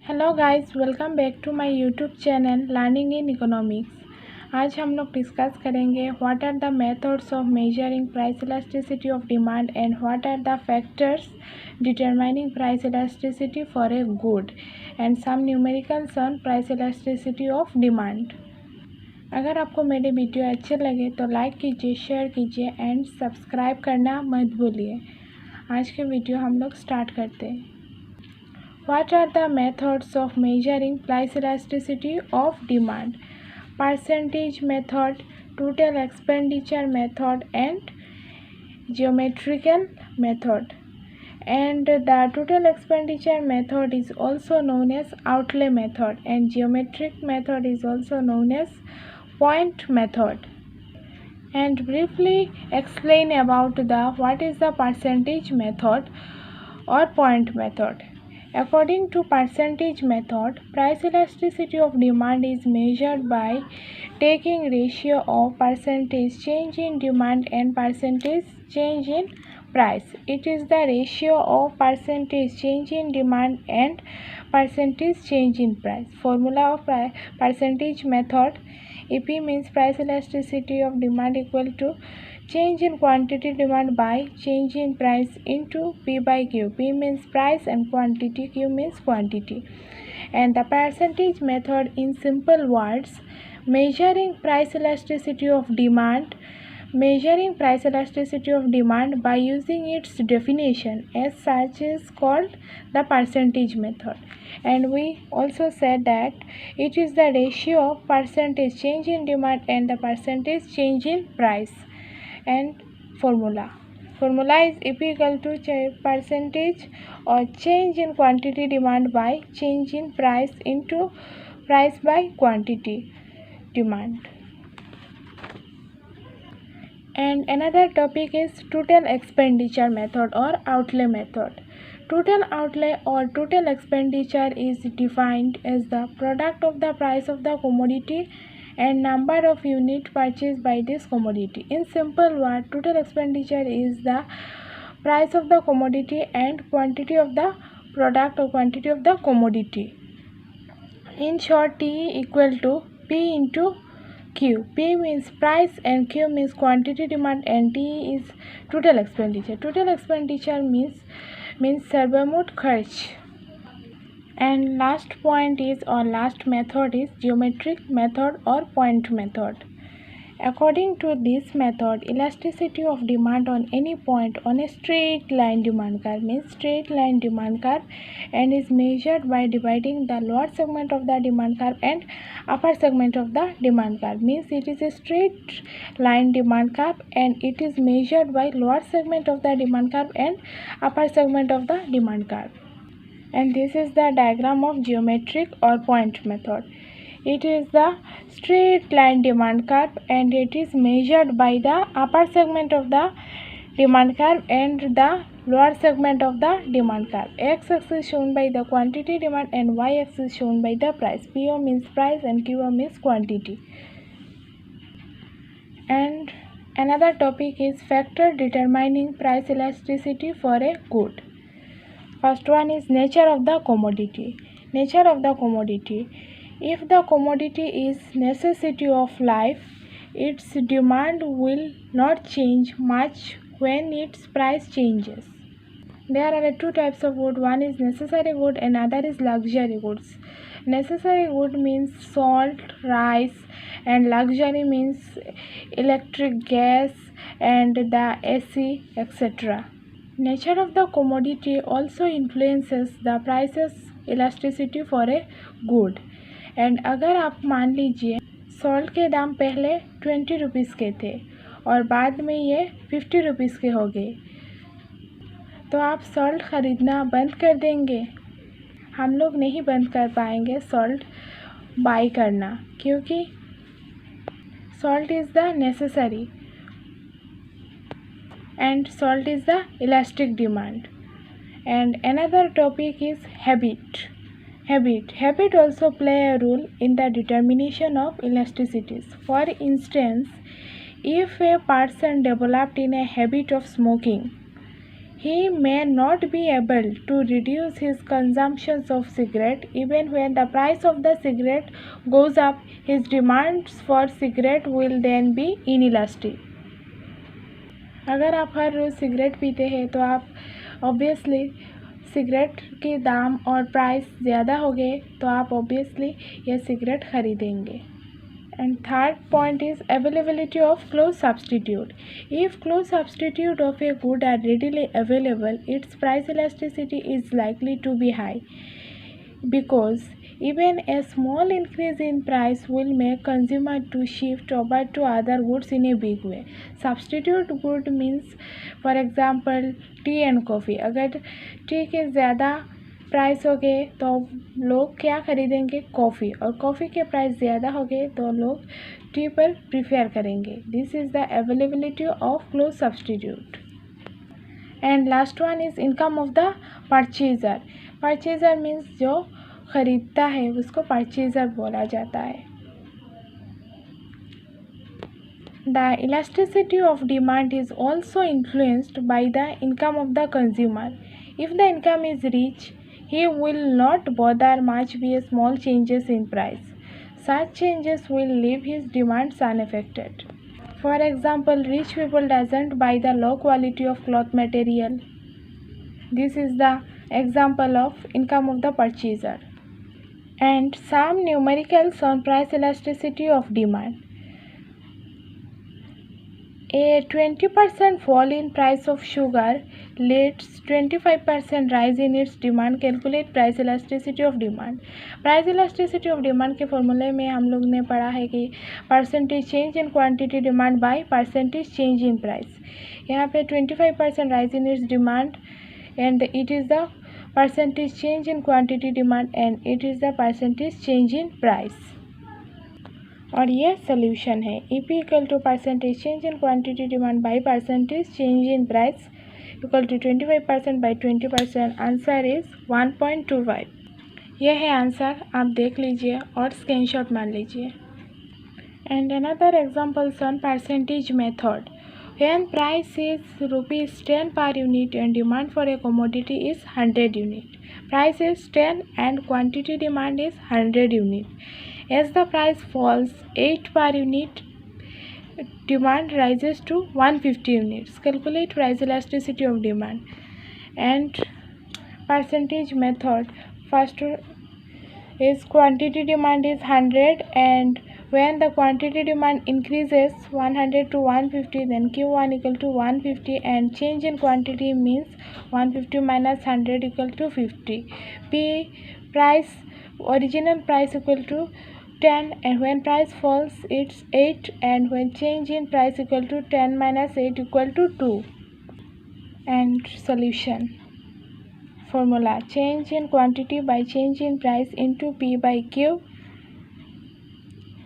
Hello guys, welcome back to my YouTube channel learning in economics. आज हम लोग discuss करेंगे what are the methods of measuring price elasticity of demand and what are the factors determining price elasticity for a good and some numericals on price elasticity of demand. अगर आपको मेरे video अच्छे लगे तो like कीजिए, share कीजिए and subscribe करना मत भूलिए। आज के वीडियो हम लोग स्टार्ट करते हैं। What are the methods of measuring price elasticity of demand? Percentage method, total expenditure method and geometrical method. And the total expenditure method is also known as outlay method and geometric method is also known as point method. And briefly explain about what is the percentage method or point method. According to percentage method, price elasticity of demand is measured by taking ratio of percentage change in demand and percentage change in price. It is the ratio of percentage change in demand and percentage change in price. Formula of percentage method: EP means price elasticity of demand equal to change in quantity demand by change in price into P by Q. P means price and quantity, Q means quantity. And the percentage method, in simple words, measuring price elasticity of demand by using its definition as such is called the percentage method. And we also said that it is the ratio of percentage change in demand and the percentage change in price. And formula is EP equal to percentage or change in quantity demand by change in price into price by quantity demand. And another topic is total expenditure method or outlay method. Total outlay or total expenditure is defined as the product of the price of the commodity and number of units purchased by this commodity. In simple word, total expenditure is the price of the commodity and quantity of the product or quantity of the commodity. In short, T equal to P into Q. P means price and Q means quantity demand and T is total expenditure. Total expenditure means सर्वमोट खर्च. And last point is or last method is geometric method or point method. According to this method, elasticity of demand on any point on a straight line demand curve means straight line demand curve and is measured by dividing the lower segment of the demand curve and upper segment of the demand curve means it is a straight line demand curve and it is measured by lower segment of the demand curve and upper segment of the demand curve. And this is the diagram of geometric or point method. It is the straight line demand curve and it is measured by the upper segment of the demand curve and the lower segment of the demand curve. X-axis shown by the quantity demand and Y-axis shown by the price. PO means price and QO means quantity. And another topic is factor determining price elasticity for a good. First one is nature of the commodity. Nature of the commodity. If the commodity is necessity of life, its demand will not change much when its price changes. There are two types of good. One is necessary good and other is luxury goods. Necessary good means salt, rice, and luxury means electric gas and the AC, etc. Nature of the commodity also influences the prices elasticity for a good. And अगर आप मान लीजिए salt के दाम पहले 20 rupees के थे और बाद में ये 50 रुपीज़ के हो गए तो आप सॉल्ट ख़रीदना बंद कर देंगे? हम लोग नहीं बंद कर पाएंगे सॉल्ट बाई करना क्योंकि salt is the necessary and salt is the elastic demand. And another topic is habit. Habit also play a role in the determination of elasticities. For instance, if a person developed in a habit of smoking, he may not be able to reduce his consumption of cigarette. Even when the price of the cigarette goes up, his demands for cigarette will then be inelastic. अगर आप हर रोज़ cigarette पीते हैं तो आप obviously cigarette के दाम और price ज़्यादा हो गए तो आप ऑब्वियसली यह सिगरेट ख़रीदेंगे. And third point is availability of close substitute. If close substitute of a good are readily available, its price elasticity is likely to be high because even a small increase in price will make consumer to shift over to other goods in a big way. Substitute good means, for example, tea and coffee. अगर T के ज़्यादा price हो गए तो लोग क्या खरीदेंगे? Coffee. और कॉफ़ी के प्राइस ज़्यादा हो गए तो लोग टी पर प्रीफर करेंगे. This is the availability of close substitute. And last one is income of the purchaser. Purchaser means जो ख़रीदता है उसको परचेजर बोला जाता है. The elasticity of demand is also influenced by the income of the consumer. If the income is rich, he will not bother much with small changes in price. Such changes will leave his demands unaffected. For example, rich people doesn't buy the low quality of cloth material. This is the example of income of the purchaser. And some numericals on price elasticity of demand. A 20% fall in price of sugar leads 25% rise in its demand. Calculate price elasticity of demand. Price elasticity of demand के फॉर्मूले में हम लोग ने पढ़ा है कि percentage change in quantity demand by percentage change in price. यहाँ पे 25% rise in its demand and it is the percentage change in quantity demand and it is the percentage change in price. और ये solution है. EP equal to percentage change in quantity demand by percentage change in price equal to 25% by 20%. Answer is 1.25. यह है answer. आप देख लीजिए और screenshot मान लीजिए. And another examples on percentage method. When price is ₹10 per unit and demand for a commodity is 100 unit. Price is 10 and quantity demand is 100 unit. As the price falls 8 per unit, demand rises to 150 units. Calculate price elasticity of demand. And percentage method. First is quantity demand is 100 and when the quantity demand increases 100 to 150, then Q1 equal to 150 and change in quantity means 150 minus 100 equal to 50. P price, original price equal to 10 and when price falls it's 8 and when change in price equal to 10 minus 8 equal to 2. And solution formula: change in quantity by change in price into P by Q.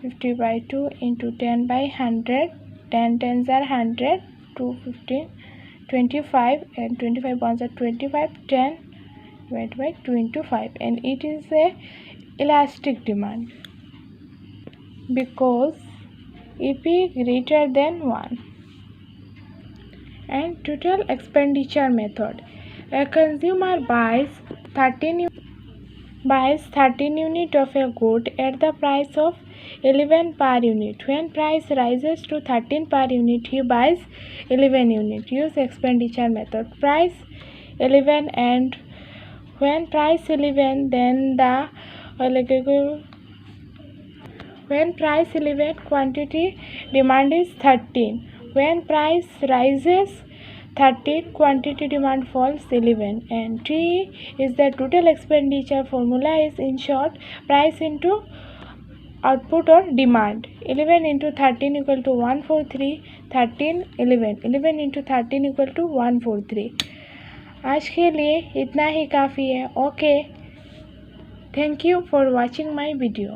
50 by 2 into 10 by 100. 10 tens are 100. 2 15 25 and 25 ones are 25. 10 divided by 2 into 5 and it is a elastic demand because EP greater than 1. And total expenditure method. A consumer buys 13 unit of a good at the price of 11 per unit. When price rises to 13 per unit, he buys 11 unit. Use expenditure method. Price 11 and when price 11, then the when price 11, quantity demand is 13. When price rises 13, quantity demand falls 11. And T is the total expenditure. Formula is in short price into output or demand. 11 into 13 equal to 143. 13 11 11 into 13 equal to 143. आज के लिए इतना ही काफ़ी है. Okay, thank you for watching my video.